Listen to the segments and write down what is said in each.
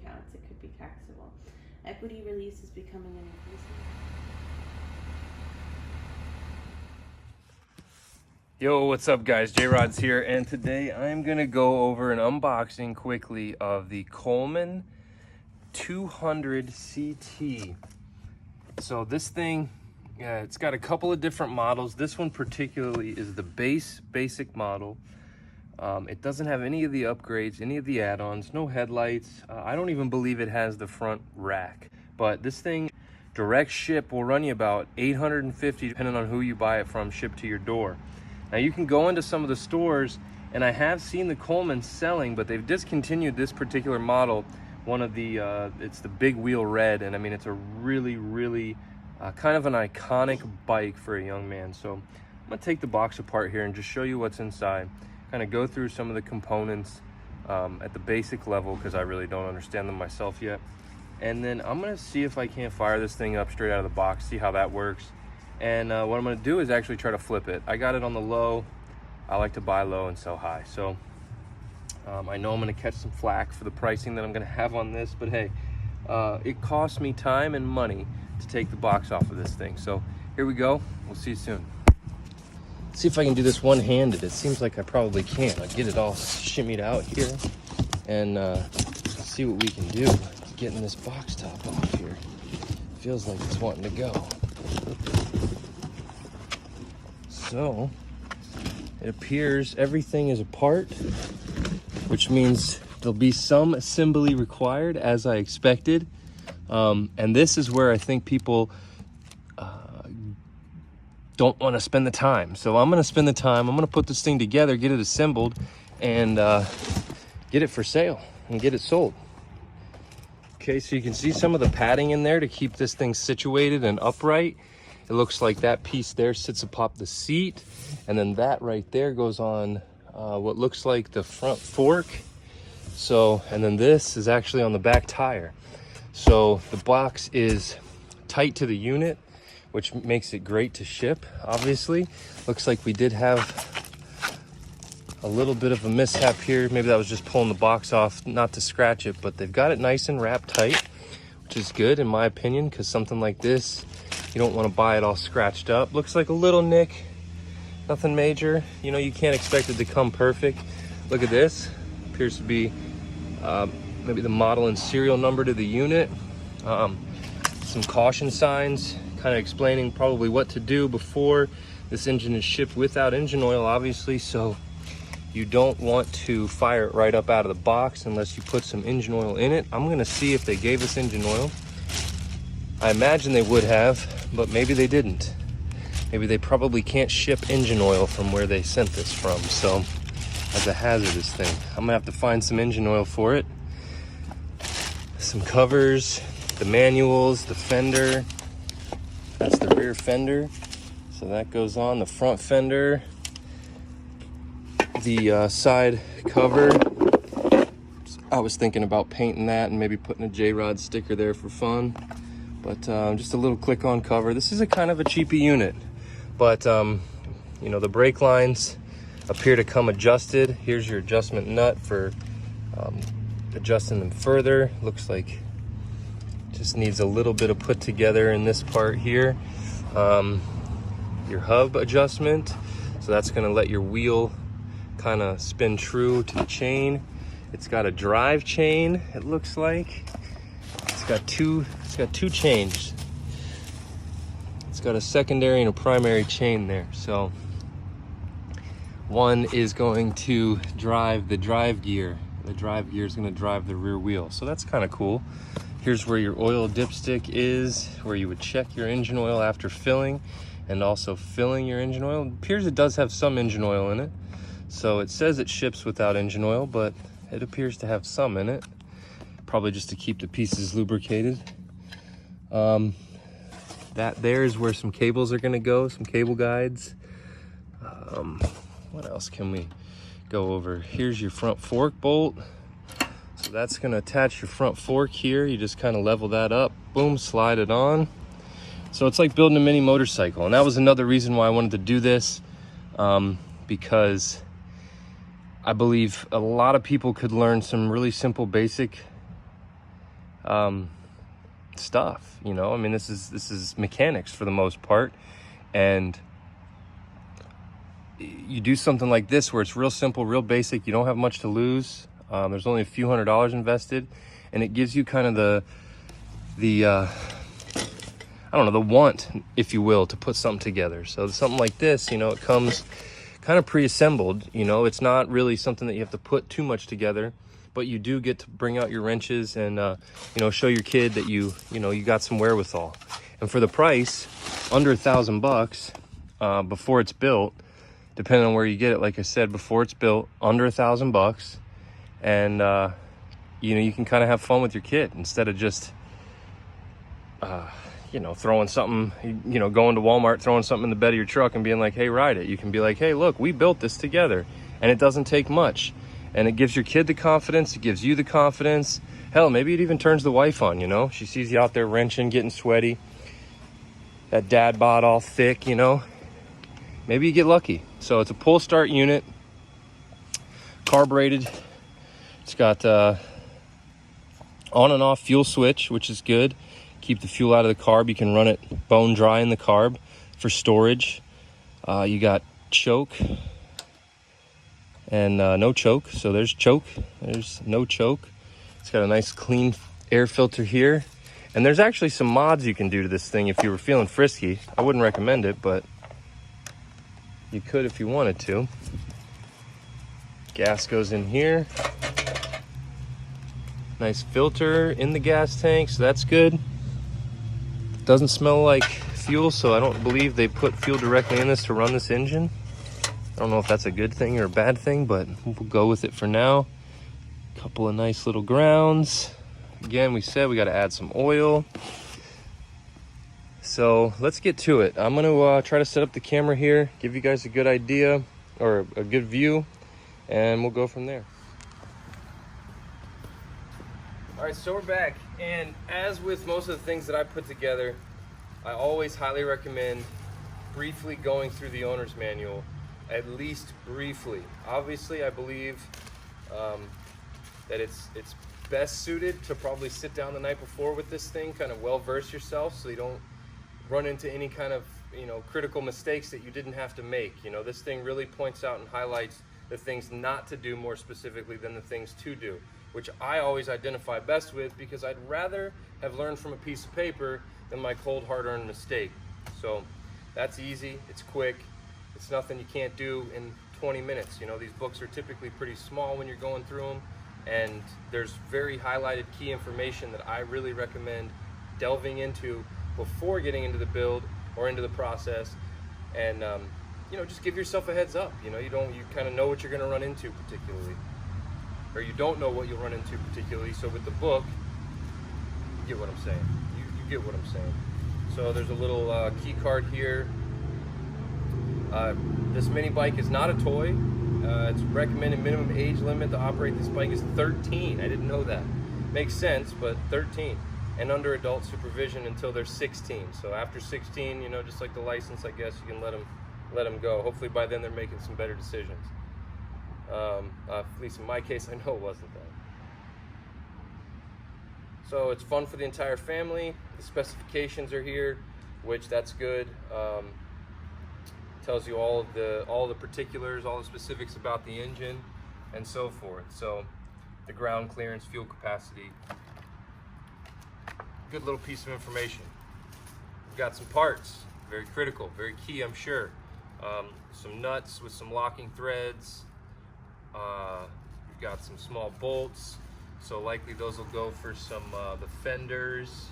accounts, it could be taxable. Equity release is becoming an increasing... Yo, what's up guys? J-Rod's here, and today I'm gonna go over an unboxing quickly of the Coleman 200 CT. So this thing, it's got a couple of different models. This one particularly is the basic model. It doesn't have any of the upgrades, any of the add-ons, no headlights. I don't even believe it has the front rack. But this thing, direct ship, will run you about $850, depending on who you buy it from, shipped to your door. Now you can go into some of the stores, and I have seen the Coleman selling, but they've discontinued this particular model. One of the, it's the big wheel red, and I mean, it's a really kind of an iconic bike for a young man. So I'm gonna take the box apart here and just show you what's inside, kind of go through some of the components at the basic level, because I really don't understand them myself yet. And then I'm gonna see if I can't fire this thing up straight out of the box, see how that works. And what I'm gonna do is actually try to flip it. I got it on the low. I like to buy low and sell high. So I know I'm gonna catch some flack for the pricing that I'm gonna have on this, but hey, it cost me time and money to take the box off of this thing. So here we go, we'll see you soon. Let's see if I can do this one-handed. It seems like I probably can. I'll get it all shimmied out here and see what we can do. Getting this box top off here. Feels like it's wanting to go. So it appears everything is apart, which means there'll be some assembly required, as I expected. And this is where I think people don't want to spend the time. So I'm going to spend the time. I'm going to put this thing together, get it assembled, and get it for sale and get it sold. Okay, so you can see some of the padding in there to keep this thing situated and upright. It looks like that piece there sits atop the seat, and then that right there goes on what looks like the front fork. So, and then this is actually on the back tire. So the box is tight to the unit, which makes it great to ship, obviously. Looks like we did have a little bit of a mishap here. Maybe that was just pulling the box off, not to scratch it, but they've got it nice and wrapped tight, which is good in my opinion, because something like this, you don't want to buy it all scratched up. Looks like a little nick, nothing major. You know, you can't expect it to come perfect. Look at this, appears to be maybe the model and serial number to the unit. Some caution signs, kind of explaining probably what to do before this engine is shipped without engine oil, obviously. So you don't want to fire it right up out of the box unless you put some engine oil in it. I'm gonna see if they gave us engine oil. I imagine they would have, but maybe they didn't. Maybe they probably can't ship engine oil from where they sent this from. So that's a hazardous thing. I'm gonna have to find some engine oil for it. Some covers, the manuals, the fender. That's the rear fender. So that goes on the front fender. The side cover. I was thinking about painting that and maybe putting a J-Rod sticker there for fun. But just a little click-on cover. This is a kind of a cheapy unit, but you know, the brake lines appear to come adjusted. Here's your adjustment nut for adjusting them further. Looks like just needs a little bit of put together in this part here. Your hub adjustment, so that's going to let your wheel kind of spin true to the chain. It's got a drive chain, it looks like. It's got two chains. It's got a secondary and a primary chain there. So one is going to drive the drive gear. The drive gear is going to drive the rear wheel. So that's kind of cool. Here's where your oil dipstick is, where you would check your engine oil after filling, and also filling your engine oil. It appears it does have some engine oil in it. So it says it ships without engine oil, but it appears to have some in it. Probably just to keep the pieces lubricated. That there is where some cables are gonna go, some cable guides. What else can we go over? Here's your front fork bolt. So that's gonna attach your front fork here. You just kind of level that up, boom, slide it on. So it's like building a mini motorcycle. And that was another reason why I wanted to do this, because I believe a lot of people could learn some really simple basic stuff, you know. I mean, this is mechanics for the most part, and you do something like this where it's real simple, real basic. You don't have much to lose. There's only a few $100s invested, and it gives you kind of the I don't know, the want, if you will, to put something together. So something like this, you know, it comes kind of pre-assembled. You know, it's not really something that you have to put too much together, but you do get to bring out your wrenches and you know, show your kid that you got some wherewithal. And for the price, under $1,000 before it's built, depending on where you get it, like I said, before it's built, under $1,000, and you know, you can kind of have fun with your kid instead of just you know, throwing something, you know, going to Walmart, throwing something in the bed of your truck and being like, hey, ride it. You can be like, hey, look, we built this together, and it doesn't take much. And it gives your kid the confidence. It gives you the confidence. Hell, maybe it even turns the wife on, you know. She sees you out there wrenching, getting sweaty, that dad bod all thick, you know. Maybe you get lucky. So it's a pull start unit, carbureted. It's got on and off fuel switch, which is good. Keep the fuel out of the carb. You can run it bone dry in the carb for storage. You got choke and no choke. So there's choke, there's no choke. It's got a nice clean air filter here. And there's actually some mods you can do to this thing if you were feeling frisky. I wouldn't recommend it, but you could if you wanted to. Gas goes in here. Nice filter in the gas tank, so that's good. Doesn't smell like fuel, so I don't believe they put fuel directly in this to run this engine. I don't know if that's a good thing or a bad thing, but we'll go with it for now. Couple of nice little grounds. Again, we said we got to add some oil. So let's get to it. I'm going to try to set up the camera here, give you guys a good idea or a good view, and we'll go from there. All right, so we're back, and as with most of the things that I put together, I always highly recommend briefly going through the owner's manual, at least briefly. Obviously, I believe that it's best suited to probably sit down the night before with this thing, kind of well-verse yourself so you don't run into any kind of, you know, critical mistakes that you didn't have to make. You know, this thing really points out and highlights the things not to do more specifically than the things to do, which I always identify best with because I'd rather have learned from a piece of paper than my cold, hard-earned mistake. So that's easy, it's quick, it's nothing you can't do in 20 minutes. You know, these books are typically pretty small when you're going through them, and there's very highlighted key information that I really recommend delving into before getting into the build or into the process. And you know, just give yourself a heads up. You know, you kind of know what you're going to run into particularly, or you don't know what you'll run into particularly. So with the book, you get what I'm saying. You get what I'm saying. So there's a little key card here. This mini bike is not a toy. It's recommended minimum age limit to operate this bike is 13. I didn't know that. Makes sense, but 13. And under adult supervision until they're 16. So after 16, you know, just like the license, I guess you can let them go. Hopefully by then they're making some better decisions. At least in my case, I know it wasn't that. So it's fun for the entire family. The specifications are here, which that's good. Tells you all the particulars, all the specifics about the engine, and so forth. So the ground clearance, fuel capacity. Good little piece of information. We've got some parts, very critical, very key, I'm sure. Some nuts with some locking threads. We've got some small bolts, so likely those will go for some the fenders.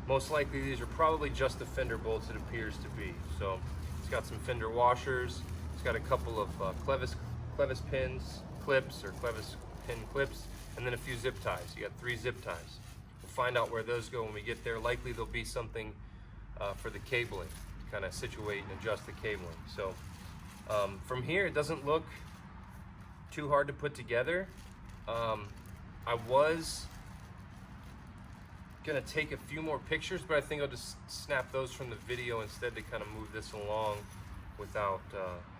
Most likely these are probably just the fender bolts, it appears to be. So it's got some fender washers. It's got a couple of clevis pins, clips, or clevis pin clips, and then a few zip ties. You got 3 zip ties. We'll find out where those go when we get there. Likely there'll be something for the cabling, to kind of situate and adjust the cabling. So from here, it doesn't look too hard to put together. I was gonna take a few more pictures, but I think I'll just snap those from the video instead to kind of move this along without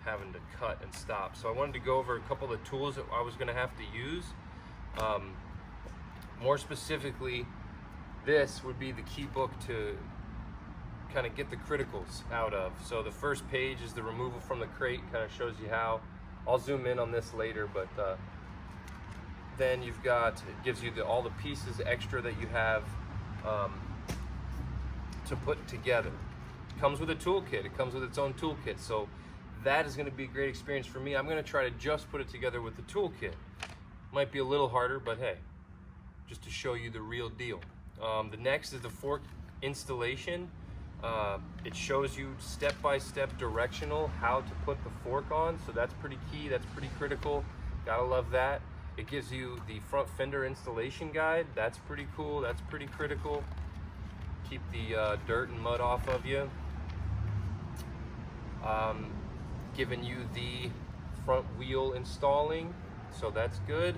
having to cut and stop. So I wanted to go over a couple of tools that I was gonna have to use. More specifically, this would be the key book to kind of get the criticals out of. So the first page is the removal from the crate, kind of shows you how. I'll zoom in on this later, but then you've got, it gives you all the pieces extra that you have to put together. It comes with a toolkit, it comes with its own toolkit, so that is going to be a great experience for me. I'm going to try to just put it together with the toolkit. Might be a little harder, but hey, just to show you the real deal. The next is the fork installation. It shows you step-by-step directional how to put the fork on, so that's pretty key, that's pretty critical. Gotta love that. It gives you the front fender installation guide. That's pretty cool, that's pretty critical. Keep the dirt and mud off of you. Giving you the front wheel installing, so that's good.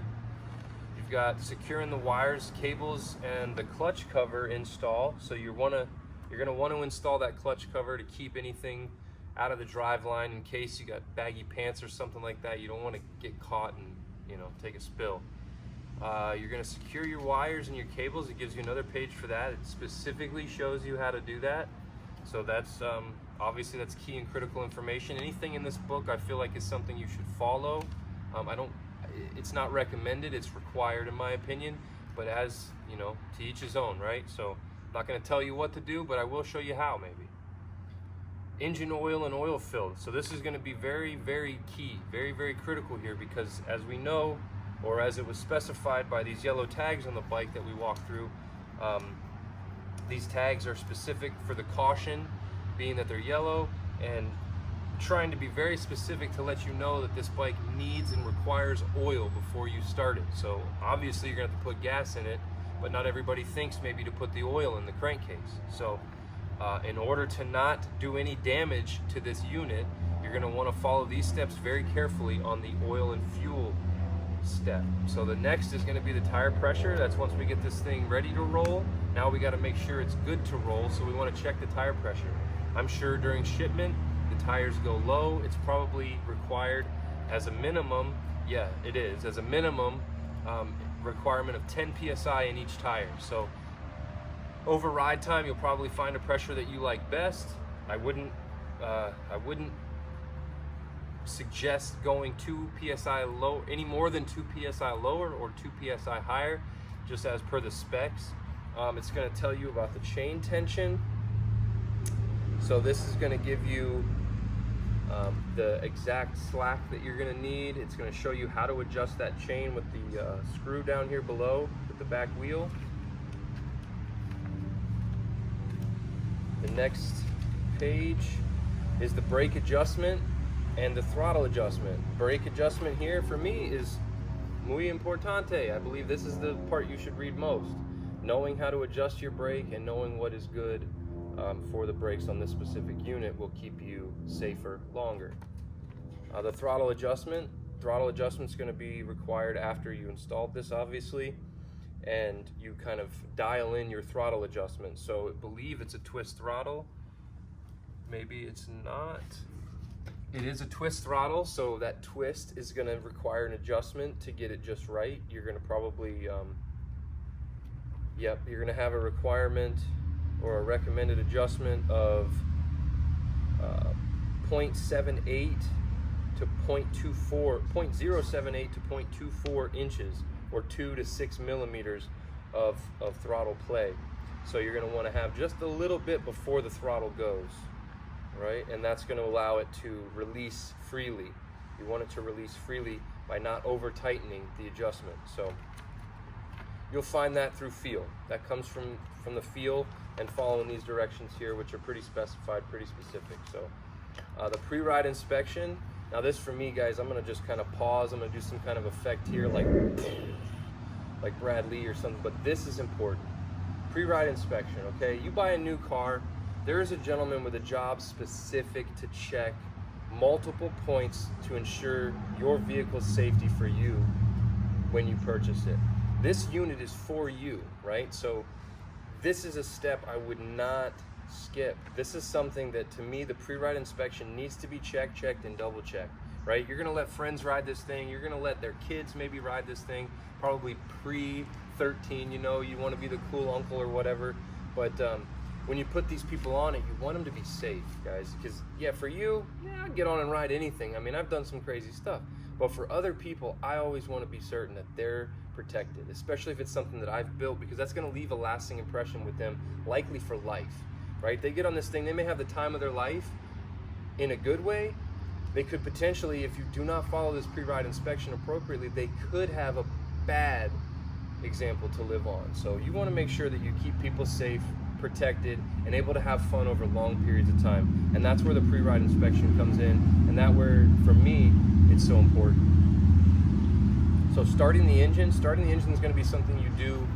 You've got securing the wires, cables, and the clutch cover install. So you're gonna want to install that clutch cover to keep anything out of the drive line in case you got baggy pants or something like that. You don't want to get caught and, you know, take a spill. You're going to secure your wires and your cables. It gives you another page for that. It specifically shows you how to do that. So that's obviously that's key and critical information. Anything in this book I feel like is something you should follow. It's not recommended, it's required in my opinion, but as you know, to each his own, right? So I'm not going to tell you what to do, but I will show you how maybe. Engine oil and oil fill. So this is going to be very, very key, very, very critical here, because as we know, or as it was specified by these yellow tags on the bike that we walked through, these tags are specific for the caution, being that they're yellow, and trying to be very specific to let you know that this bike needs and requires oil before you start it. So obviously you're going to have to put gas in it, but not everybody thinks maybe to put the oil in the crankcase. So in order to not do any damage to this unit, you're going to want to follow these steps very carefully on the oil and fuel step. So the next is going to be the tire pressure. That's once we get this thing ready to roll. Now we got to make sure it's good to roll, so we want to check the tire pressure. I'm sure during shipment the tires go low. It's probably required as a minimum, yeah it is, as a minimum requirement of 10 psi in each tire. So over ride time you'll probably find a pressure that you like best. I wouldn't suggest going 2 psi low, any more than 2 psi lower or 2 psi higher, just as per the specs. It's going to tell you about the chain tension. So this is going to give you the exact slack that you're going to need. It's going to show you how to adjust that chain with the screw down here below with the back wheel. The next page is the brake adjustment and the throttle adjustment. Brake adjustment here for me is muy importante. I believe this is the part you should read most. Knowing how to adjust your brake and knowing what is good for the brakes on this specific unit will keep you safer longer. The throttle adjustment is going to be required after you installed this, obviously, and you kind of dial in your throttle adjustment. So I believe it's a twist throttle. Maybe it's not. It is a twist throttle, so that twist is going to require an adjustment to get it just right. You're going to probably, you're going to have a requirement or a recommended adjustment of 0.78 to 0.78 to 0.24 inches, or 2 to 6 millimeters of throttle play. So you're going to want to have just a little bit before the throttle goes, right? And that's going to allow it to release freely. You want it to release freely by not over tightening the adjustment. So you'll find that through feel. That comes from the feel and following these directions here, which are pretty specified, pretty specific. So the pre-ride inspection. Now this for me, guys, I'm gonna just kind of pause. I'm gonna do some kind of effect here, like Brad Lee or something, but this is important. Pre-ride inspection, okay? You buy a new car, there is a gentleman with a job specific to check multiple points to ensure your vehicle's safety for you when you purchase it. This unit is for you, right? So this is a step I would not skip. This is something that, to me, the pre-ride inspection needs to be checked, and double checked, right? You're gonna let friends ride this thing, you're gonna let their kids maybe ride this thing, probably 13, you know, you want to be the cool uncle or whatever. But when you put these people on it, you want them to be safe, guys. Because, yeah, for you, yeah, I'd get on and ride anything. I mean, I've done some crazy stuff. But for other people, I always want to be certain that they're protected, especially if it's something that I've built, because that's going to leave a lasting impression with them, likely for life, right? They get on this thing, they may have the time of their life in a good way. They could potentially, if you do not follow this pre-ride inspection appropriately, they could have a bad example to live on. So you want to make sure that you keep people safe, protected, and able to have fun over long periods of time. And that's where the pre-ride inspection comes in, and that where, for me, it's so important. So starting the engine is going to be something you do,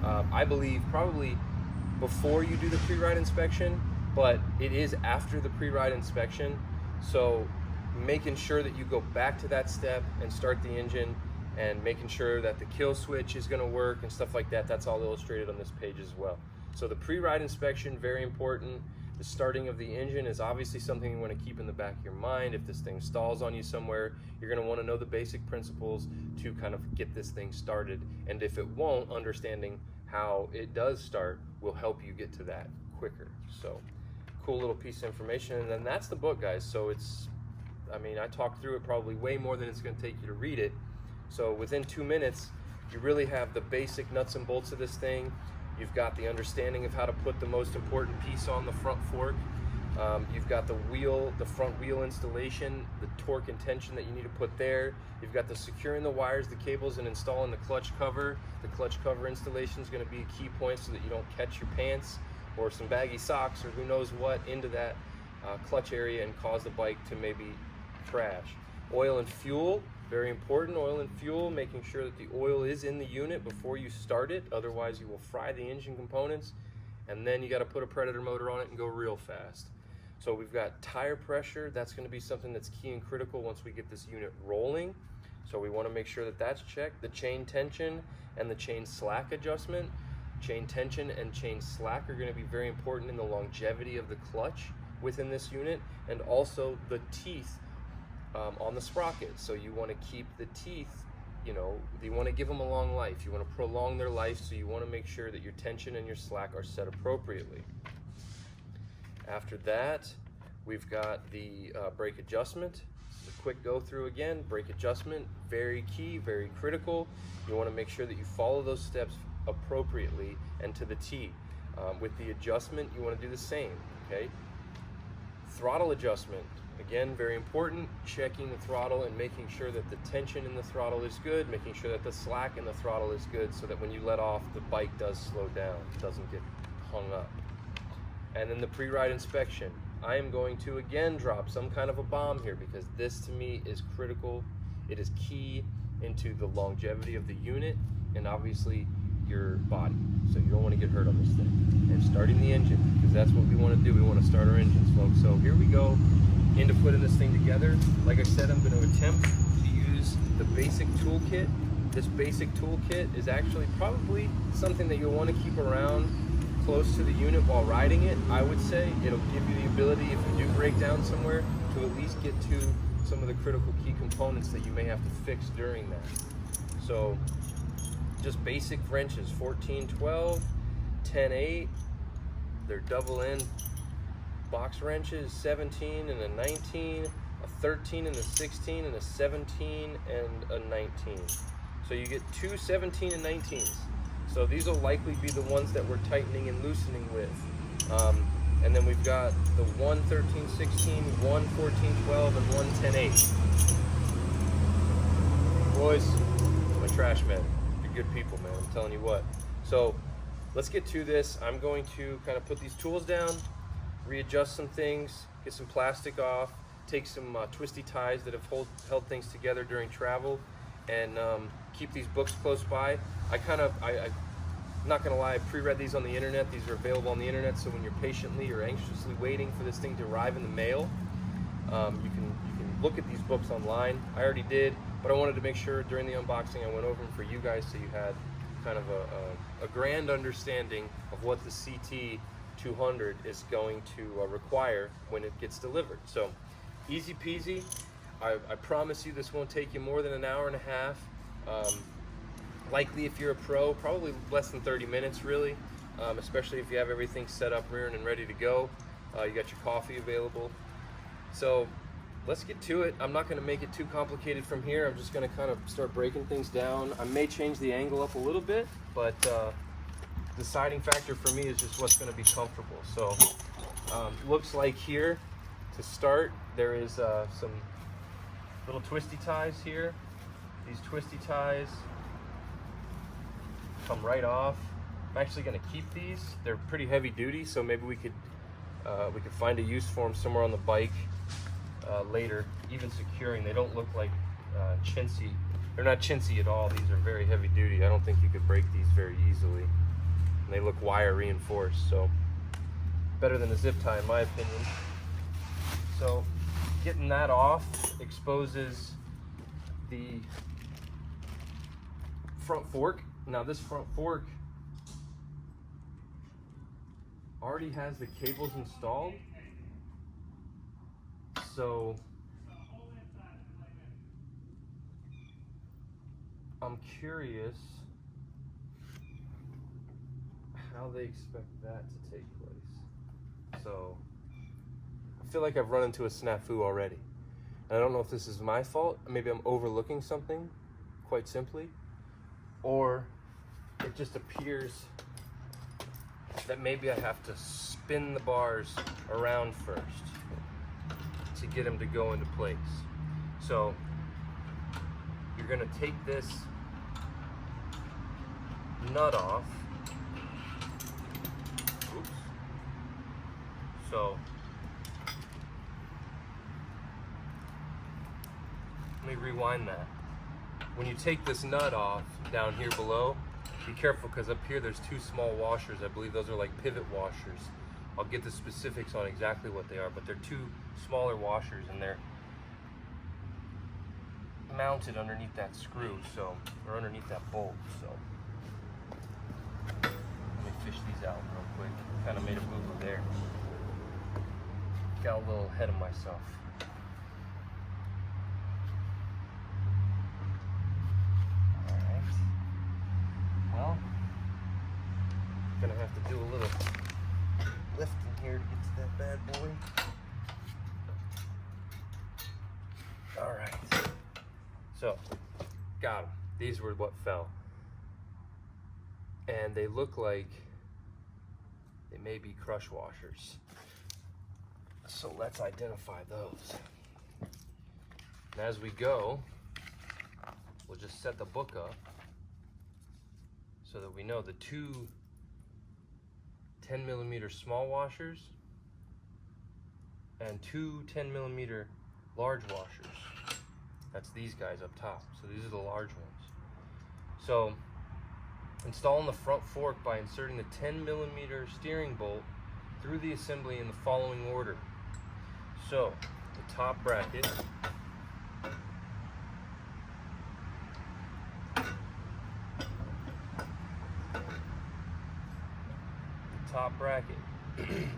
I believe, probably before you do the pre-ride inspection, but it is after the pre-ride inspection. So making sure that you go back to that step and start the engine, and making sure that the kill switch is going to work and stuff like that, that's all illustrated on this page as well. So the pre-ride inspection, very important. The starting of the engine is obviously something you want to keep in the back of your mind. If this thing stalls on you somewhere, you're going to want to know the basic principles to kind of get this thing started. And if it won't, understanding how it does start will help you get to that quicker. So cool little piece of information. And then that's the book, guys. So it's, I mean, I talked through it probably way more than it's going to take you to read it. So within 2 minutes, you really have the basic nuts and bolts of this thing. You've got the understanding of how to put the most important piece on the front fork. You've got the wheel, the front wheel installation, the torque and tension that you need to put there. You've got the securing the wires, the cables, and installing the clutch cover. The clutch cover installation is going to be a key point so that you don't catch your pants or some baggy socks or who knows what into that clutch area and cause the bike to maybe crash. Oil and fuel, very important. Oil and fuel, making sure that the oil is in the unit before you start it, otherwise you will fry the engine components, and then you got to put a Predator motor on it and go real fast. So we've got tire pressure. That's going to be something that's key and critical once we get this unit rolling. So we want to make sure that that's checked. The chain tension and the chain slack adjustment. Chain tension and chain slack are going to be very important in the longevity of the clutch within this unit, and also the teeth on the sprocket. So you want to keep the teeth, you know, you want to give them a long life. You want to prolong their life, so you want to make sure that your tension and your slack are set appropriately. After that, we've got the brake adjustment. This is a quick go through again. Brake adjustment, very key, very critical. You want to make sure that you follow those steps appropriately and to the T. With the adjustment, you want to do the same, okay? Throttle adjustment. Again, very important, checking the throttle and making sure that the tension in the throttle is good, making sure that the slack in the throttle is good so that when you let off, the bike does slow down, doesn't get hung up. And then the pre-ride inspection. I am going to again drop some kind of a bomb here because this to me is critical. It is key into the longevity of the unit and obviously your body. So you don't want to get hurt on this thing. And starting the engine, because that's what we want to do. We want to start our engines, folks. So here we go. Into putting this thing together. Like I said, I'm going to attempt to use the basic toolkit. This basic toolkit is actually probably something that you'll want to keep around close to the unit while riding it. I would say it'll give you the ability, if you do break down somewhere, to at least get to some of the critical key components that you may have to fix during that. So just basic wrenches, 14-12, 10-8, they're double end box wrenches, 17 and a 19, a 13 and a 16, and a 17 and a 19. So you get two 17 and 19s. So these will likely be the ones that we're tightening and loosening with. And then we've got the 1 13-16, 1 14-12, and 1 10-8. Boys, I'm a trash man. You're good people, man. I'm telling you what. So let's get to this. I'm going to kind of put these tools down, readjust some things, get some plastic off, take some twisty ties that have held things together during travel, and keep these books close by. I'm not gonna lie, I pre-read these on the internet. These are available on the internet, so when you're patiently or anxiously waiting for this thing to arrive in the mail, you can look at these books online. I already did, but I wanted to make sure during the unboxing I went over them for you guys so you had kind of a grand understanding of what the ct-200 is going to require when it gets delivered. So easy peasy. I promise you this won't take you more than an hour and a half. likely if you're a pro, probably less than 30 minutes really, especially if you have everything set up, rearing and ready to go. You got your coffee available. So let's get to it. I'm not going to make it too complicated from here. I'm just going to kind of start breaking things down. I may change the angle up a little bit, but the deciding factor for me is just what's going to be comfortable. So looks like here to start there is some little twisty ties here. These twisty ties come right off. I'm actually going to keep these. They're pretty heavy duty, so maybe we could find a use for them somewhere on the bike later. Even securing, they don't look like chintzy. They're not chintzy at all. These are very heavy duty. I don't think you could break these very easily. And they look wire reinforced, so better than a zip tie in my opinion. So getting that off exposes the front fork. Now this front fork already has the cables installed, so I'm curious how they expect that to take place. So I feel like I've run into a snafu already. And I don't know if this is my fault. Maybe I'm overlooking something, quite simply, or it just appears that maybe I have to spin the bars around first to get them to go into place. So you're gonna take this nut off. Oops. So let me rewind that. When you take this nut off down here below, be careful because up here there's two small washers. I believe those are like pivot washers. I'll get the specifics on exactly what they are, but they're two smaller washers and they're mounted underneath that screw, so, or underneath that bolt. So let me fish these out real quick. Kind of made a boo-boo there. Got a little ahead of myself. Well, gonna have to do a little lifting here to get to that bad boy. All right, so got them. These were what fell, and they look like they may be crush washers. So let's identify those. And as we go, we'll just set the book up so that we know the two 10mm small washers and two 10mm large washers. That's these guys up top. So these are the large ones. So installing the front fork by inserting the 10mm steering bolt through the assembly in the following order. So the top bracket,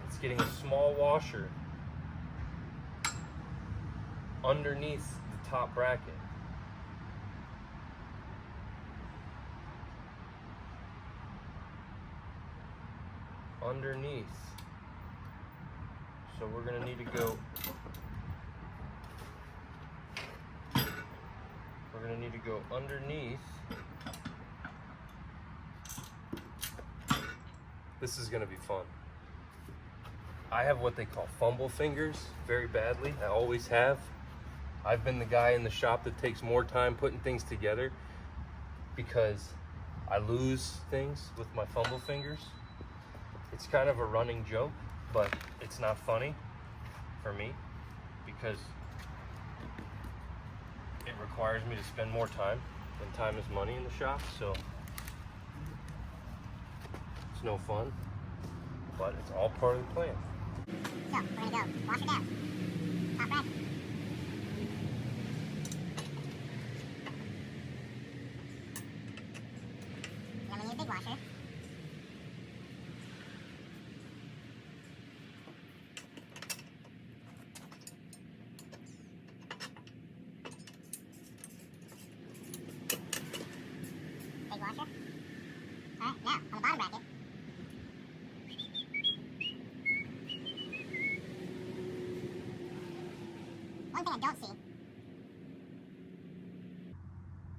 it's getting a small washer underneath the top bracket. Underneath. So we're going to need to go underneath. This is going to be fun. I have what they call fumble fingers very badly. I always have. I've been the guy in the shop that takes more time putting things together because I lose things with my fumble fingers. It's kind of a running joke, but it's not funny for me because it requires me to spend more time, and time is money in the shop, so it's no fun, but it's all part of the plan. So, we're gonna go wash it down. Top bracket. Then we need a big washer. Big washer. Now, on the bottom bracket, one thing I don't see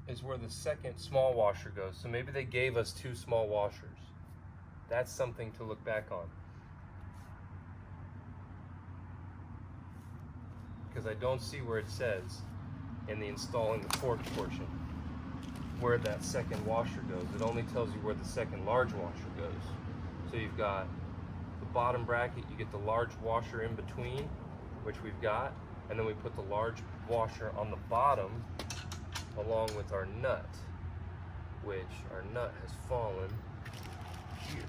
is where the second small washer goes. So maybe they gave us 2 small washers. That's something to look back on. Because I don't see where it says in the installing the torque portion where that second washer goes. It only tells you where the second large washer goes. So you've got the bottom bracket, you get the large washer in between, which we've got, and then we put the large washer on the bottom along with our nut, which our nut has fallen here.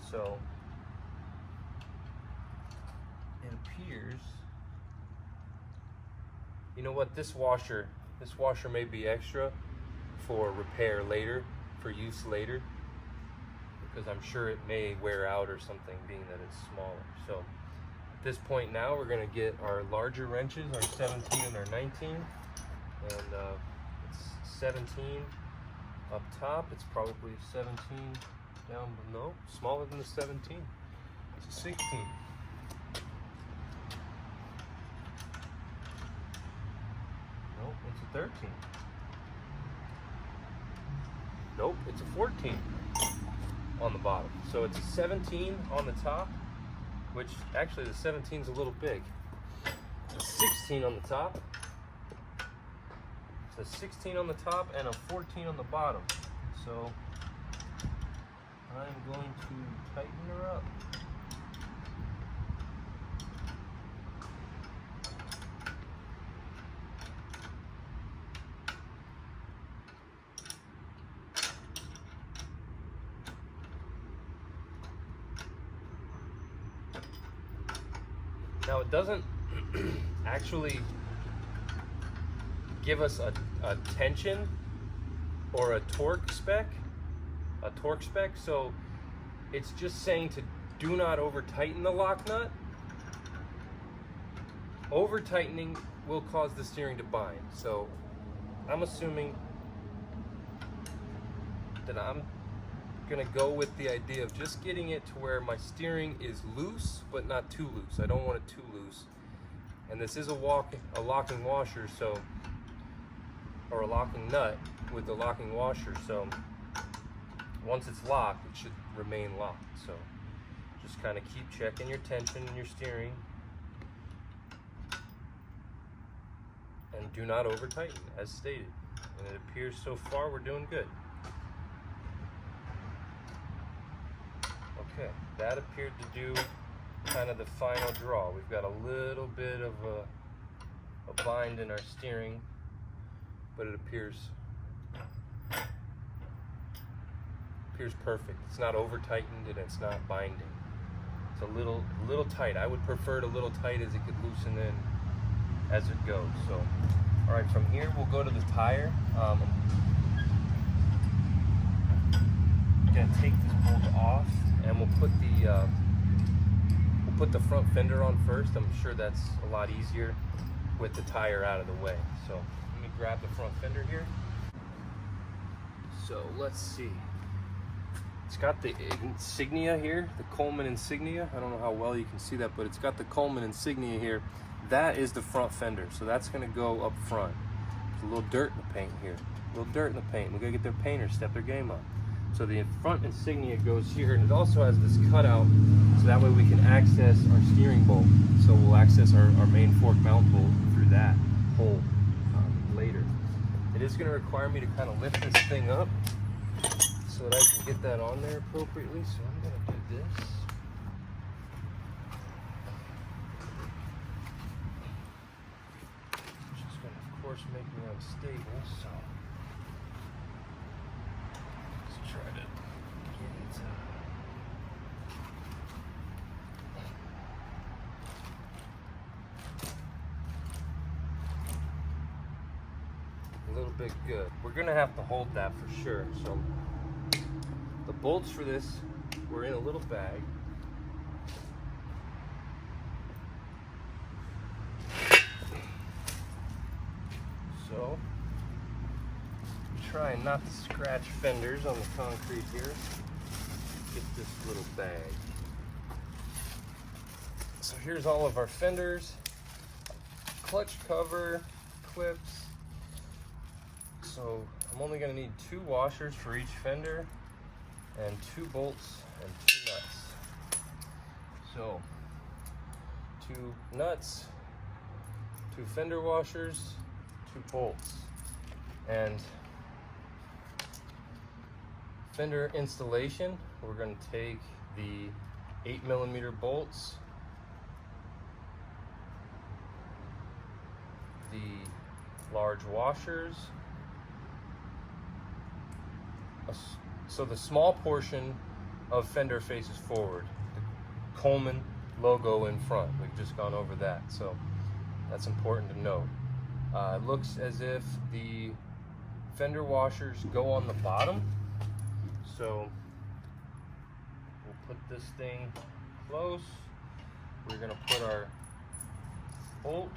So it appears, you know what, this washer may be extra for repair later, for use later, because I'm sure it may wear out or something, being that it's smaller. So at this point now, we're gonna get our larger wrenches, our 17 and our 19, and it's 17 up top. It's probably 17 down below, smaller than the 17. It's a 16. Nope, it's a 13. Nope, it's a 14 on the bottom. So it's a 17 on the top, which actually the 17 is a little big. A 16 on the top. It's a 16 on the top and a 14 on the bottom. So I'm going to tighten her up. Now it doesn't actually give us a tension or a torque spec, so it's just saying to do not over tighten the lock nut. Over tightening will cause the steering to bind, so I'm assuming that I'm gonna go with the idea of just getting it to where my steering is loose but not too loose. I don't want it too loose, and this is a locking washer, so, or a locking nut with the locking washer, so once it's locked it should remain locked. So just kind of keep checking your tension in your steering and do not over tighten as stated, and it appears so far we're doing good. Okay, that appeared to do kind of the final draw. We've got a little bit of a bind in our steering, but it appears perfect. It's not over tightened and it's not binding. It's a little tight. I would prefer it a little tight as it could loosen in as it goes. So, all right, from here we'll go to the tire. I'm gonna take this bolt off, and we'll put the front fender on first. I'm sure that's a lot easier with the tire out of the way. So let me grab the front fender here. So let's see. It's got the insignia here, the Coleman insignia. I don't know how well you can see that, but it's got the Coleman insignia here. That is the front fender, so that's gonna go up front. There's a little dirt in the paint here. A little dirt in the paint. We gotta get their painters, step their game up. So the front insignia goes here, and it also has this cutout, so that way we can access our steering bolt. So we'll access our main fork mount bolt through that hole later. It is gonna require me to kind of lift this thing up so that I can get that on there appropriately. So I'm gonna do this. Which is gonna, of course, make me unstable, so let's try to get it. A little bit good. We're gonna have to hold that for sure. So the bolts for this were in a little bag. So trying not to scratch fenders on the concrete here. at this little bag. So here's all of our fenders, clutch cover, clips. So I'm only going to need 2 washers for each fender and 2 bolts and 2 nuts. So 2 nuts, 2 fender washers, 2 bolts. And fender installation, we're going to take the 8mm bolts, the large washers. So the small portion of fender faces forward. The Coleman logo in front. We've just gone over that, so that's important to note. It looks as if the fender washers go on the bottom. So we'll put this thing close. We're going to put our bolt,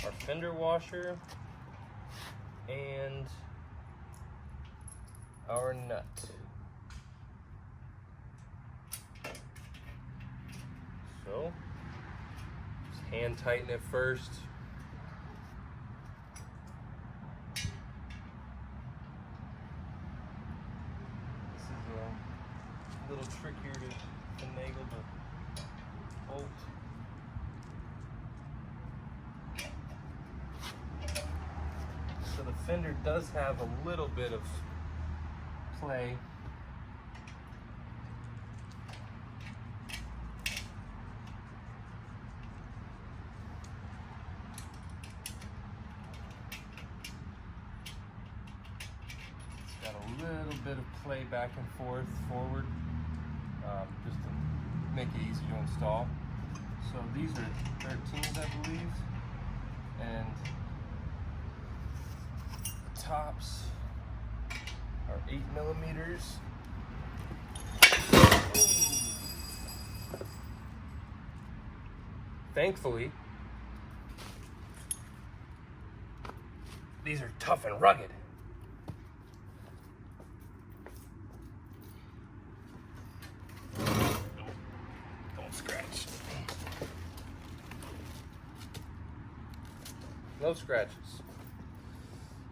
our fender washer, and our nut. So just hand tighten it first. This is a little trickier to finagle the bolt. So the fender does have a little bit of play. It's got a little bit of play back and forward, just to make it easy to install. So these are 13s, I believe, and the tops are 8mm. Thankfully, these are tough and rugged. Don't scratch. No scratches.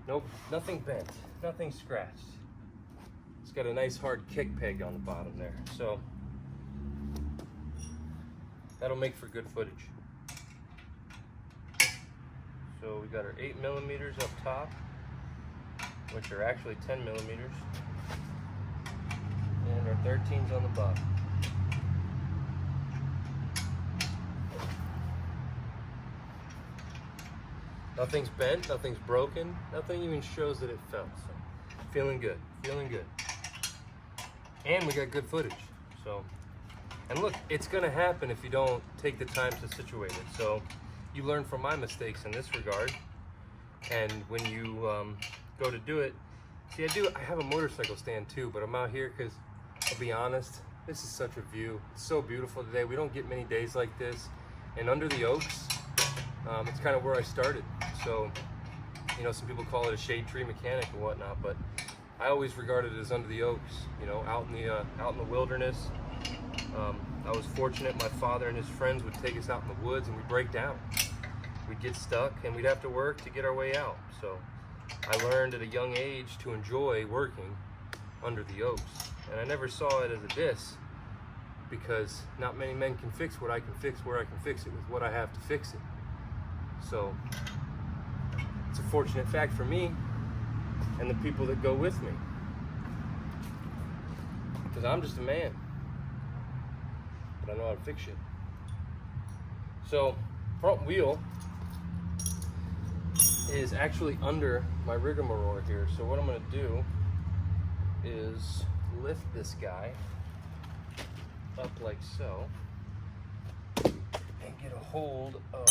Nope, nothing bent, nothing scratched. It's got a nice hard kick peg on the bottom there, so that'll make for good footage. So we got our 8mm up top, which are actually 10mm, and our 13s on the bottom. Nothing's bent, nothing's broken, nothing even shows that it fell. So feeling good, feeling good. And we got good footage. So, and look, it's gonna happen if you don't take the time to situate it. So you learn from my mistakes in this regard. And when you go to do it, see, I have a motorcycle stand too, but I'm out here because I'll be honest, this is such a view. It's so beautiful today. We don't get many days like this. And under the oaks, it's kind of where I started. So, you know, some people call it a shade tree mechanic and whatnot, but I always regarded it as under the oaks, you know, out in the wilderness. I was fortunate. My father and his friends would take us out in the woods and we'd break down. We'd get stuck and we'd have to work to get our way out. So I learned at a young age to enjoy working under the oaks. And I never saw it as a diss, because not many men can fix what I can fix where I can fix it with what I have to fix it. So it's a fortunate fact for me and the people that go with me, because I'm just a man, but I know how to fix it. So front wheel is actually under my rigmarole here. So what I'm going to do is lift this guy up like so and get a hold of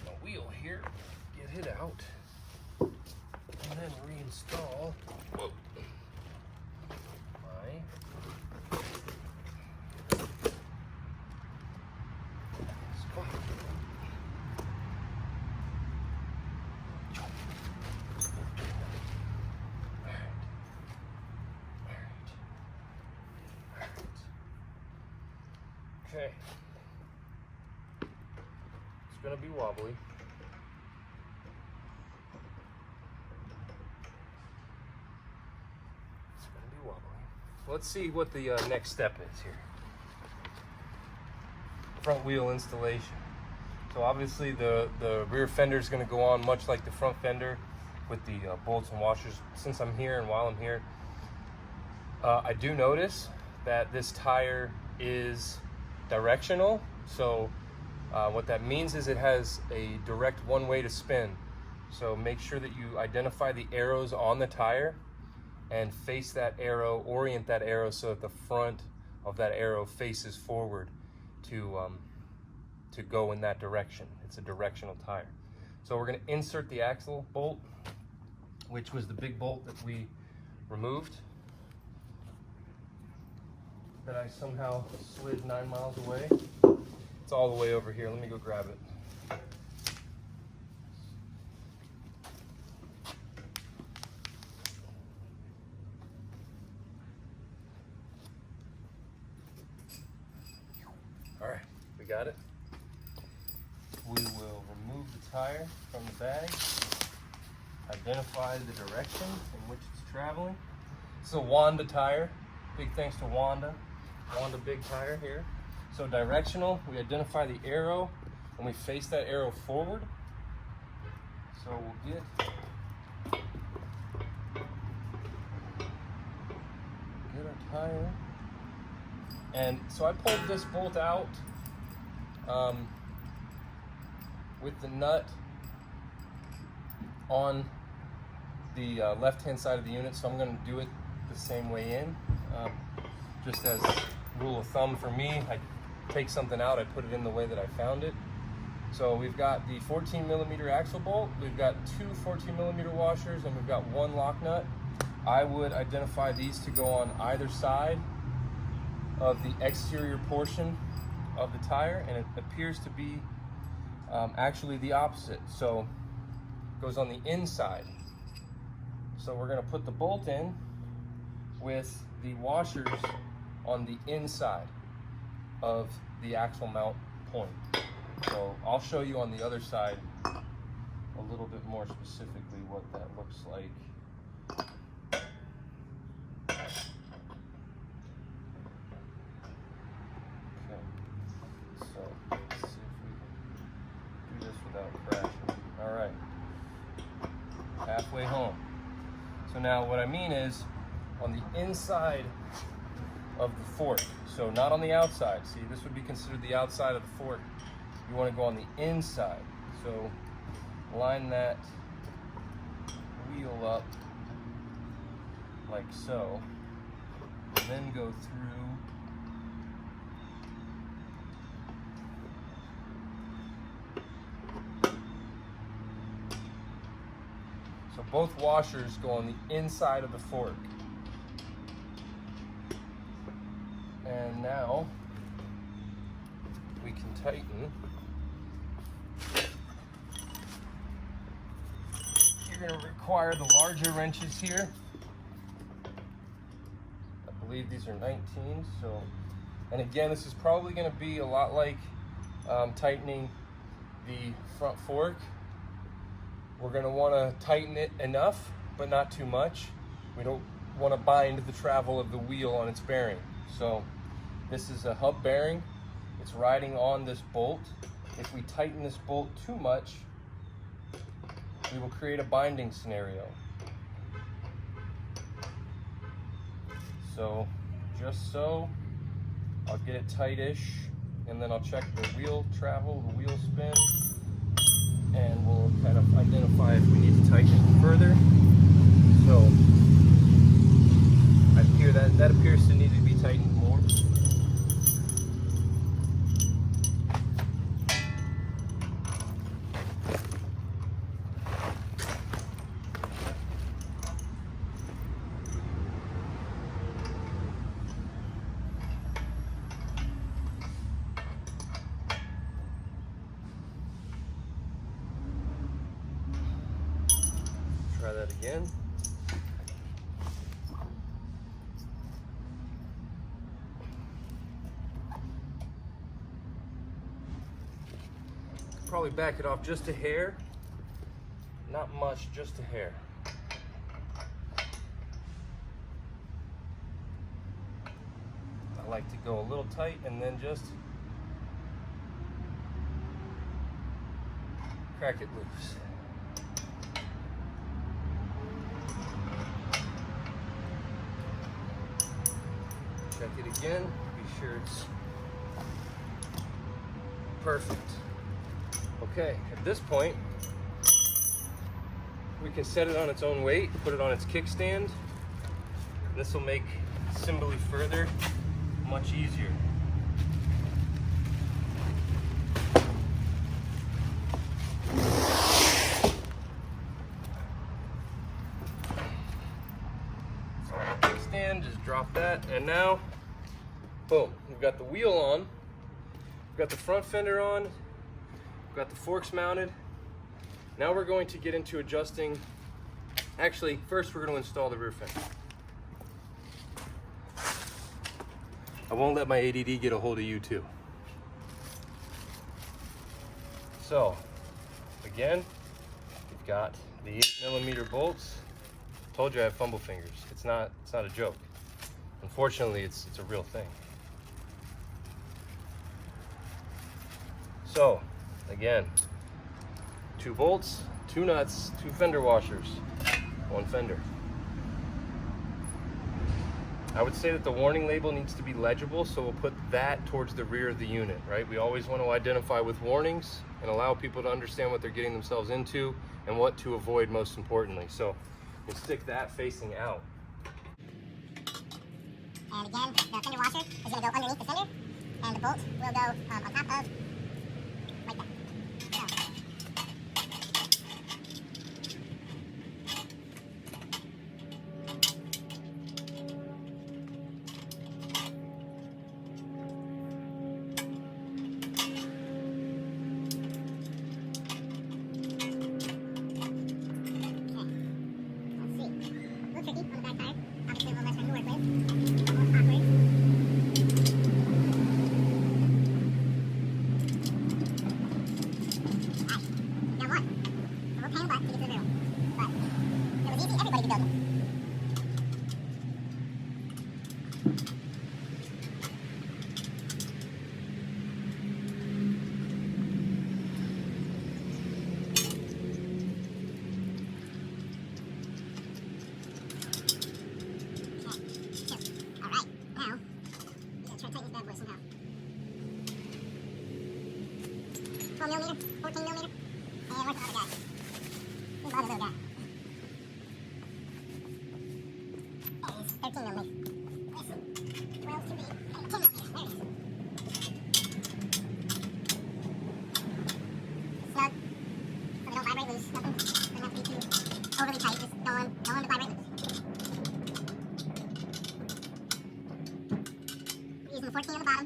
my wheel here, get it out, and then reinstall my spot. Okay. It's gonna be wobbly. It's gonna be wobbly. Let's see what the next step is here. Front wheel installation. So obviously the rear fender is going to go on much like the front fender with the bolts and washers. Since I'm here and while I'm here, I do notice that this tire is directional. So what that means is it has a direct one way to spin. So make sure that you identify the arrows on the tire and face that arrow, orient that arrow so that the front of that arrow faces forward to go in that direction. It's a directional tire. So we're going to insert the axle bolt, which was the big bolt that we removed, that I somehow slid 9 miles away. It's all the way over here. Let me go grab it. All right, we got it. We will remove the tire from the bag, identify the direction in which it's traveling. This is a Wanda tire. Big thanks to Wanda. Wanda big tire here. So directional, we identify the arrow and we face that arrow forward. So we'll get our tire. And so I pulled this bolt out with the nut on the left-hand side of the unit, so I'm going to do it the same way in. Just as rule of thumb for me, I take something out, I put it in the way that I found it. So we've got the 14mm axle bolt, we've got two 14mm washers, and we've got one lock nut. I would identify these to go on either side of the exterior portion of the tire, and it appears to be actually the opposite. So it goes on the inside. So we're going to put the bolt in with the washers on the inside of the axle mount point. So I'll show you on the other side a little bit more specifically what that looks like. Halfway home. So now what I mean is on the inside of the fork, so not on the outside. See, this would be considered the outside of the fork. You want to go on the inside. So line that wheel up like so, and then go through so both washers go on the inside of the fork. And now we can tighten. You're going to require the larger wrenches here. I believe these are 19s. So, and again, this is probably going to be a lot like tightening the front fork. We're going to want to tighten it enough, but not too much. We don't want to bind the travel of the wheel on its bearing. So this is a hub bearing. It's riding on this bolt. If we tighten this bolt too much, we will create a binding scenario. So just so, I'll get it tight-ish, and then I'll check the wheel travel, the wheel spin, and we'll kind of identify if we need to tighten it further. So I hear that appears to need to be tightened more. Try that again. probably back it off just a hair. Not much, just a hair. I like to go a little tight and then just crack it loose. Check it again, be sure it's perfect. Okay, at this point, we can set it on its own weight, put it on its kickstand. This will make assembly further much easier. So on the kickstand, just drop that, and now, boom, we've got the wheel on, we've got the front fender on, we've got the forks mounted. Now we're going to get into adjusting. Actually, first we're going to install the rear fender. I won't let my ADD get a hold of you too. So, again, we've got the 8mm bolts. Told you I have fumble fingers. It's not a joke. Unfortunately, it's a real thing. So, again, 2 bolts, 2 nuts, 2 fender washers, 1 fender. I would say that the warning label needs to be legible, so we'll put that towards the rear of the unit, right? We always want to identify with warnings and allow people to understand what they're getting themselves into and what to avoid most importantly. So we'll stick that facing out. And again, the fender washer is going to go underneath the fender, and the bolt will go on top of, like that. Millimeter, 14mm, and where's the other guy? Where's the other little guy? There it is, 13mm. This 12 too big. 10mm, there it is. Snug, so they don't vibrate loose. Nothing doesn't have to be too overly tight. Just don't want them to vibrate loose. We're using the 14 on the bottom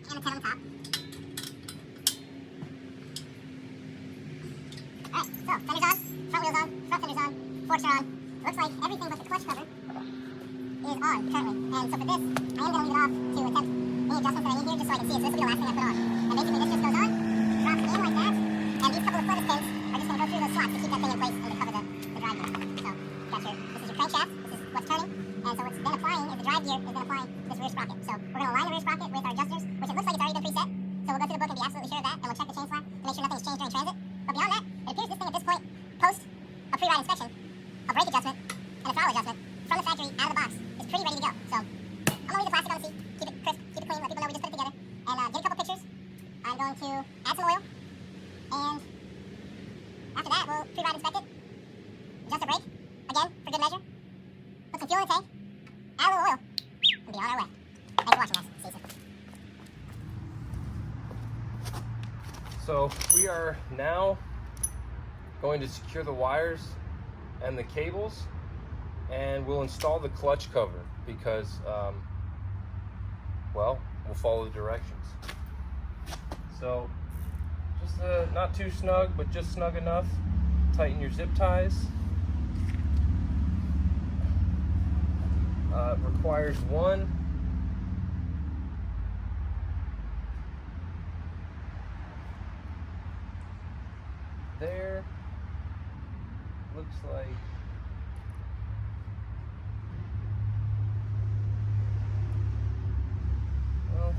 and a 10 on the top. So, fender's on, front wheel's on, front fender's on, forks are on. Looks like everything but the clutch cover is on currently. And so for this, I am going to leave it off to attempt any adjustments that I need here just so I can see it. So this will be the last thing I put on. And basically this just goes on, drops in like that, and these couple of clevis pins are just going to go through those slots to keep that thing in place and to cover the drive gear. So, this is your crankshaft, this is what's turning, and so what's then applying is the drive gear is then applying this rear sprocket. So we're going to align the rear sprocket with our adjusters, which it looks like it's already been preset. So we'll go through the book and be absolutely sure of that, and we'll check the chain slot to make sure nothing's changed during transit. But beyond that, it appears this thing at this point, post a pre-ride inspection, a brake adjustment, and a throttle adjustment from the factory out of the box is pretty ready to go. So I'm going to leave the plastic on the seat, keep it crisp, keep it clean, let people know we just put it together, and get a couple pictures. I'm going to add some oil, and after that we'll pre-ride inspect it, adjust the brake, again for good measure, put some fuel in the tank, add a little oil, and be on our way. Thanks for watching, guys. See you soon. So we are now going to secure the wires and the cables, and we'll install the clutch cover because, well, we'll follow the directions. So just not too snug, but just snug enough. Tighten your zip ties. Requires one. looks like well,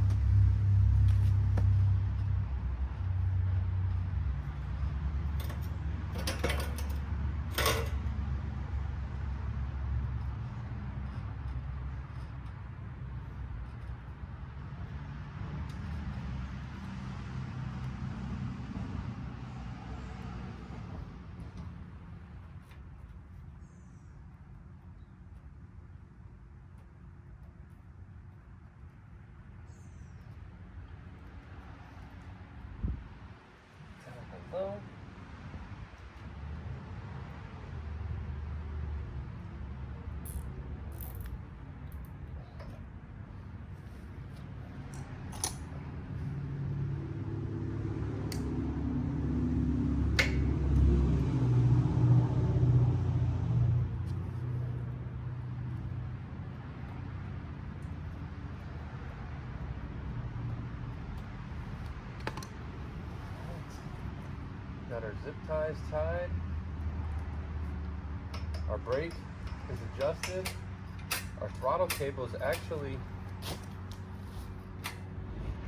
down below. Got our zip ties tied. Our brake is adjusted. Our throttle cable is actually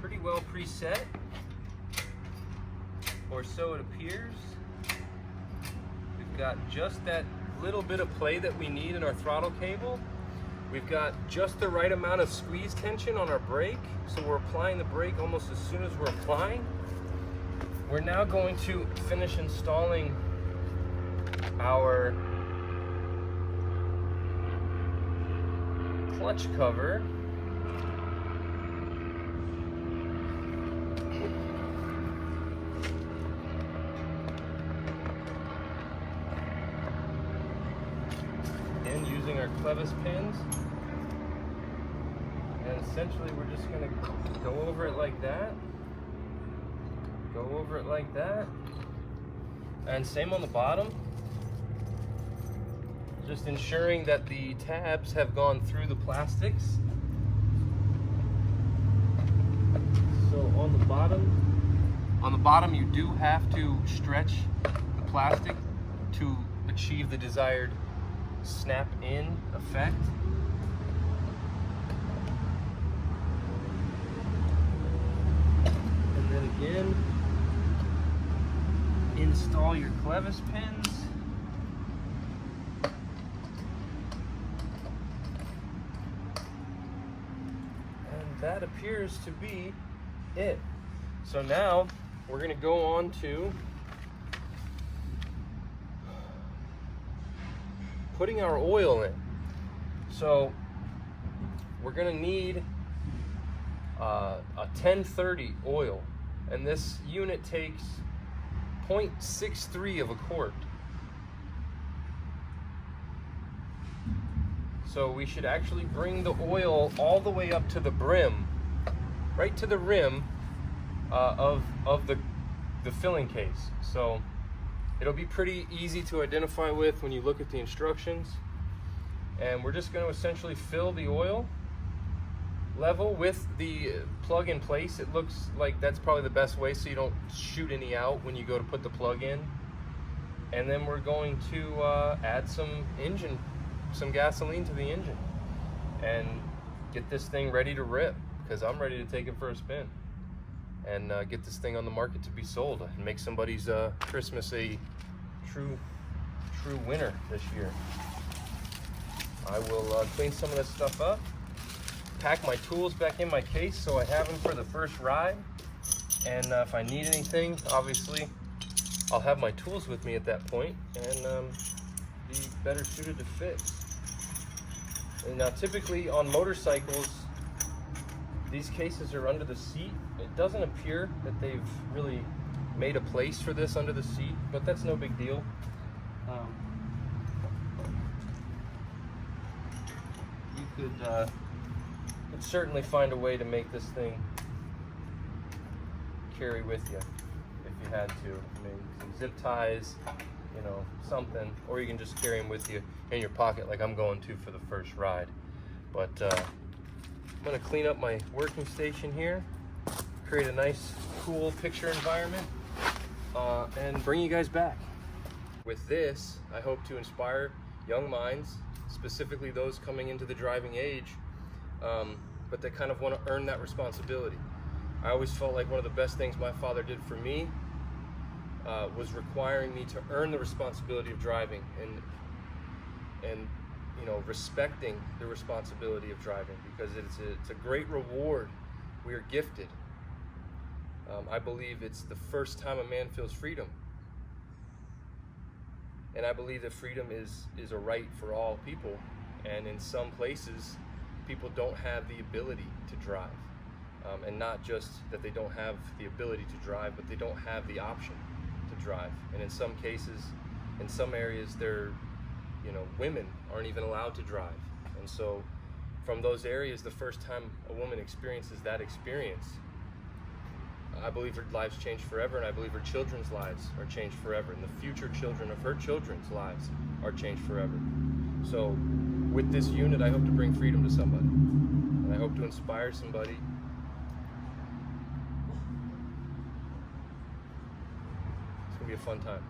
pretty well preset, or so it appears. We've got just that little bit of play that we need in our throttle cable. We've got just the right amount of squeeze tension on our brake, so we're applying the brake almost as soon as we're applying. We're now going to finish installing our clutch cover. And using our clevis pins. And essentially we're just going to go over it like that. Go over it like that. And same on the bottom. Just ensuring that the tabs have gone through the plastics. So on the bottom you do have to stretch the plastic to achieve the desired snap-in effect. And then again, install your clevis pins. And that appears to be it. So now we're going to go on to putting our oil in. So we're going to need a 1030 oil, and this unit takes 0.63 of a quart. So we should actually bring the oil all the way up to the brim, right to the rim of the filling case. So it'll be pretty easy to identify with when you look at the instructions. And we're just going to essentially fill the oil level with the plug in place. It looks like that's probably the best way so you don't shoot any out when you go to put the plug in. And then we're going to add some gasoline to the engine and get this thing ready to rip, because I'm ready to take it for a spin and get this thing on the market to be sold and make somebody's Christmas a true winner this year. I will clean some of this stuff up, pack my tools back in my case so I have them for the first ride, and if I need anything, obviously I'll have my tools with me at that point and be better suited to fix. And now typically on motorcycles, these cases are under the seat. It doesn't appear that they've really made a place for this under the seat, but that's no big deal. You could certainly find a way to make this thing carry with you if you had to. I mean, some zip ties, you know, something, or you can just carry them with you in your pocket like I'm going to for the first ride. But I'm going to clean up my working station here, create a nice, cool picture environment, and bring you guys back. with this, I hope to inspire young minds, specifically those coming into the driving age, but they kind of want to earn that responsibility. I always felt like one of the best things my father did for me was requiring me to earn the responsibility of driving and you know, respecting the responsibility of driving, because it's a great reward. We are gifted. I believe it's the first time a man feels freedom. And I believe that freedom is a right for all people. And in some places, people don't have the ability to drive. And not just that they don't have the ability to drive, but they don't have the option to drive. And in some cases, in some areas, women aren't even allowed to drive. And so from those areas, the first time a woman experiences that experience, I believe her lives change forever, and I believe her children's lives are changed forever, and the future children of her children's lives are changed forever. So with this unit, I hope to bring freedom to somebody, and I hope to inspire somebody. It's gonna be a fun time.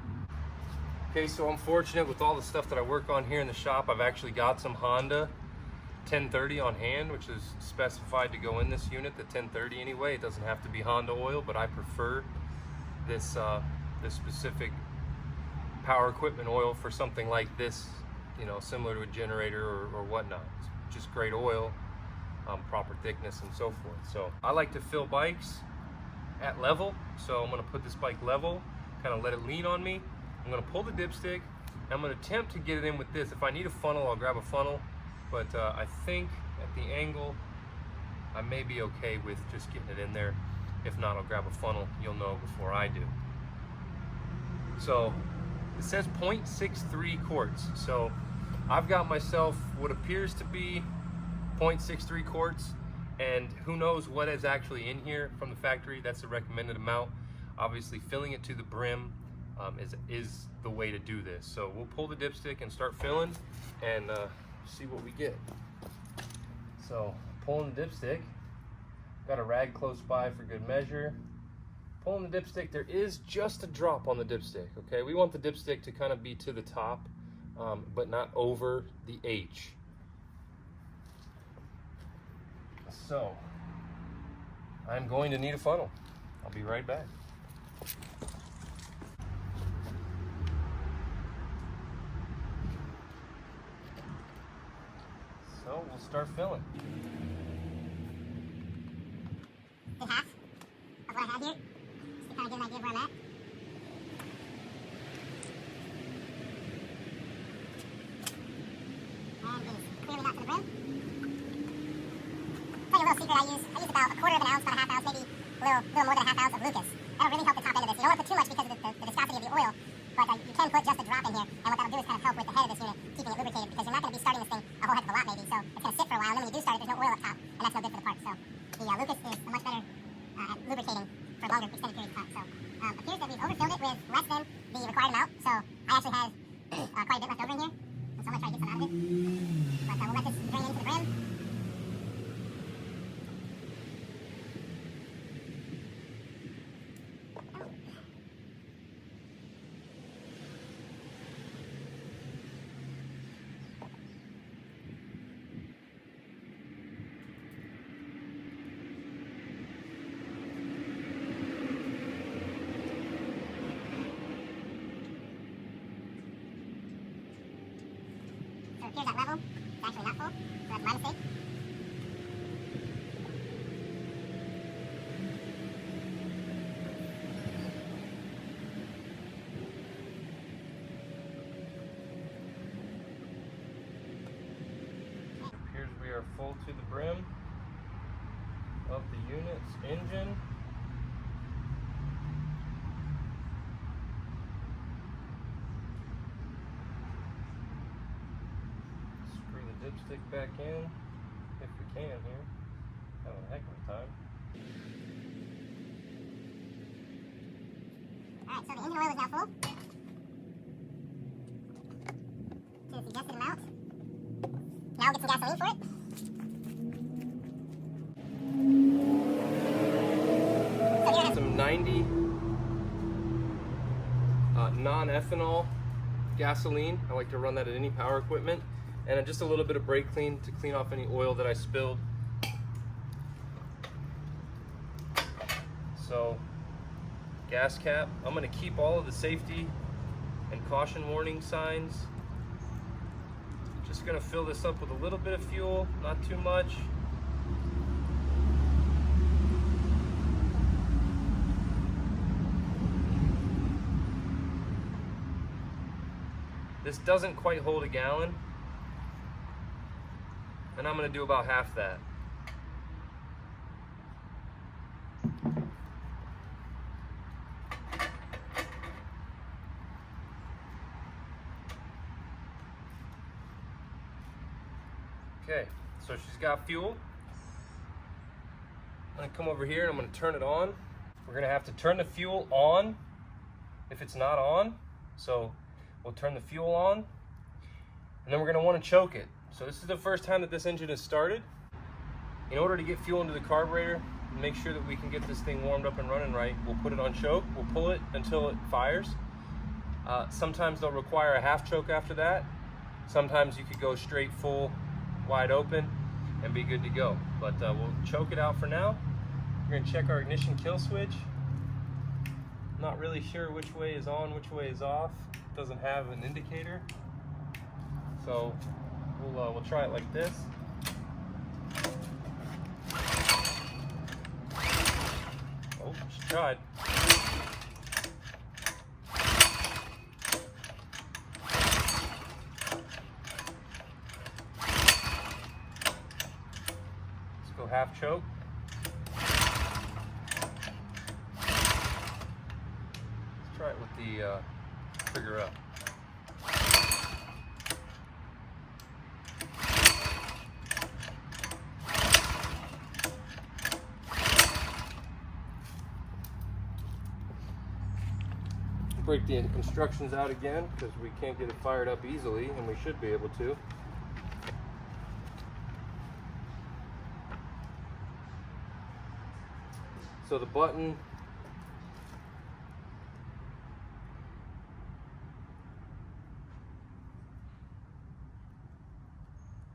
Okay, so I'm fortunate with all the stuff that I work on here in the shop. I've actually got some Honda 1030 on hand, which is specified to go in this unit, the 1030 anyway. It doesn't have to be Honda oil, but I prefer this this specific power equipment oil for something like this, you know, similar to a generator or whatnot. It's just great oil, proper thickness and so forth. So I like to fill bikes at level, so I'm gonna put this bike level, kind of let it lean on me. I'm gonna pull the dipstick, and I'm gonna attempt to get it in with this. If I need a funnel, I'll grab a funnel. But I think at the angle, I may be okay with just getting it in there. If not, I'll grab a funnel. You'll know before I do. So it says 0.63 quarts. So I've got myself what appears to be 0.63 quarts, and who knows what is actually in here from the factory. That's the recommended amount. Obviously, filling it to the brim is the way to do this. So we'll pull the dipstick and start filling, and see what we get. So pulling the dipstick, got a rag close by for good measure. Pulling the dipstick, there is just a drop on the dipstick, okay? We want the dipstick to kind of be to the top, but not over the H. So I'm going to need a funnel. I'll be right back. So we'll start filling. The half of what I have here, just to kind of get an idea of where I'm at. And it is clearly not to the brim. I'll tell you a little secret I use about a quarter of an ounce, about a half ounce, maybe a little more than a half ounce of Lucas. That'll really help the top end of this. You don't want to put too much because of the viscosity of the oil, but you can put just a drop in here, and what that'll do is kind of help with the head of this unit, keeping it lubricated, because you're not going to be starting this thing a whole heck of a lot maybe, so it's going to sit for a while, and then when you do start it, there's no oil up top, and that's no good for the part. So the Lucas is a much better at lubricating for longer extended periods of time. So it appears that we've overfilled it with less than the required amount, so I actually have quite a bit left over in here, and so I'm going to try to get some out of it, but we'll let this drain into the brim. Here's that level. It's actually not full, so that's my mistake. Appears we are full to the brim of the unit's engine. Dipstick back in, if we can here. Having a heck of a time. Alright, so the engine oil is now full to the suggested amount. Now we'll get some gasoline for it. So here I have some 90 non-ethanol gasoline. I like to run that at any power equipment. And just a little bit of brake clean to clean off any oil that I spilled. So, gas cap. I'm going to keep all of the safety and caution warning signs. Just going to fill this up with a little bit of fuel, not too much. This doesn't quite hold a gallon, and I'm going to do about half that. Okay, so she's got fuel. I'm going to come over here and I'm going to turn it on. We're going to have to turn the fuel on if it's not on. So we'll turn the fuel on, and then we're going to want to choke it. So this is the first time that this engine is started. In order to get fuel into the carburetor, make sure that we can get this thing warmed up and running right, we'll put it on choke, we'll pull it until it fires. Sometimes they'll require a half choke after that. Sometimes you could go straight full wide open and be good to go. But we'll choke it out for now. We're going to check our ignition kill switch. Not really sure which way is on, which way is off. It doesn't have an indicator. So we'll try it like this. Oh, she tried. Let's go half choke. Let's try it with the trigger up. Break the instructions out again because we can't get it fired up easily, and we should be able to. So the button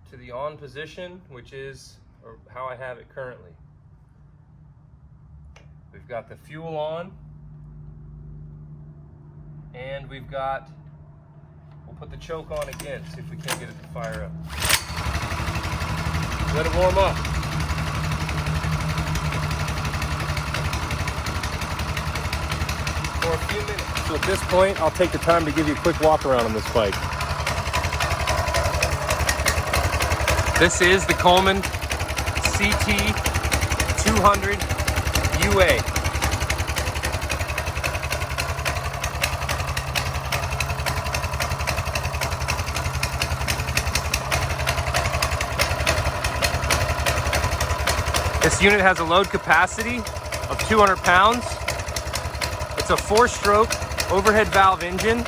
to the on position, which is how I have it currently. We've got the fuel on. And we've got, we'll put the choke on again, see if we can't get it to fire up. Let it warm up. For a few minutes. So at this point, I'll take the time to give you a quick walk around on this bike. This is the Coleman ct-200 UA. This unit has a load capacity of 200 pounds. It's a 4-stroke overhead valve engine.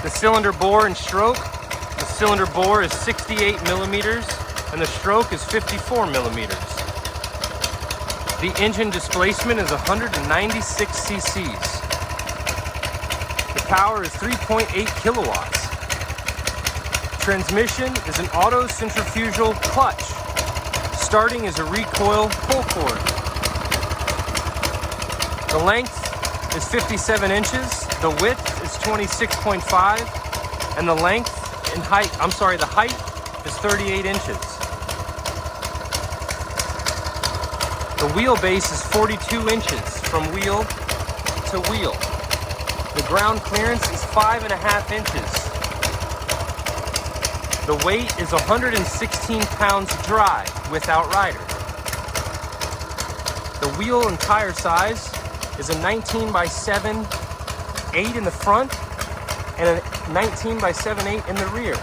The cylinder bore and stroke. The cylinder bore is 68 millimeters and the stroke is 54 millimeters. The engine displacement is 196 cc's. The power is 3.8 kilowatts. Transmission is an auto centrifugal clutch. Starting is a recoil pull cord. The length is 57 inches, the width is 26.5, and the length and height, the height is 38 inches. The wheelbase is 42 inches from wheel to wheel. The ground clearance is 5.5 inches. The weight is 116 pounds dry without rider. The wheel and tire size is a 19x7/8 in the front and a 19x7/8 in the rear.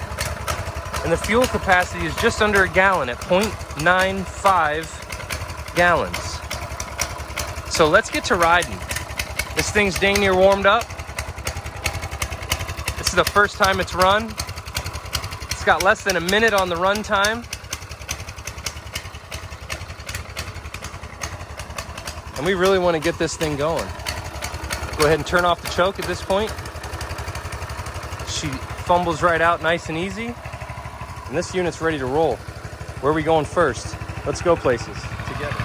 And the fuel capacity is just under a gallon at 0.95 gallons. So let's get to riding. This thing's dang near warmed up. This is the first time it's run. It's got less than a minute on the run time. And we really want to get this thing going. Go ahead and turn off the choke at this point. She fumbles right out nice and easy. And this unit's ready to roll. Where are we going first? Let's go places together.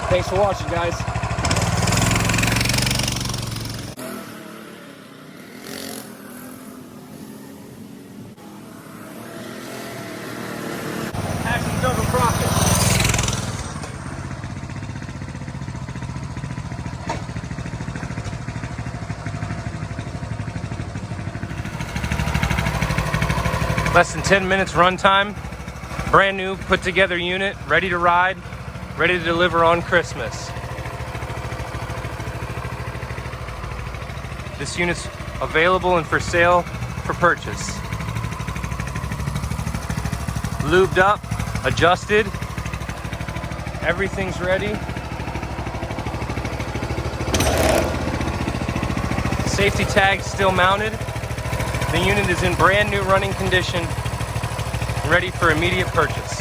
Thanks for watching, guys. Actions over profit. Less than 10 minutes runtime. Brand new, put together unit, ready to ride, ready to deliver on Christmas. This unit's available and for sale for purchase. Lubed up, adjusted, everything's ready. Safety tag still mounted. The unit is in brand new running condition, ready for immediate purchase.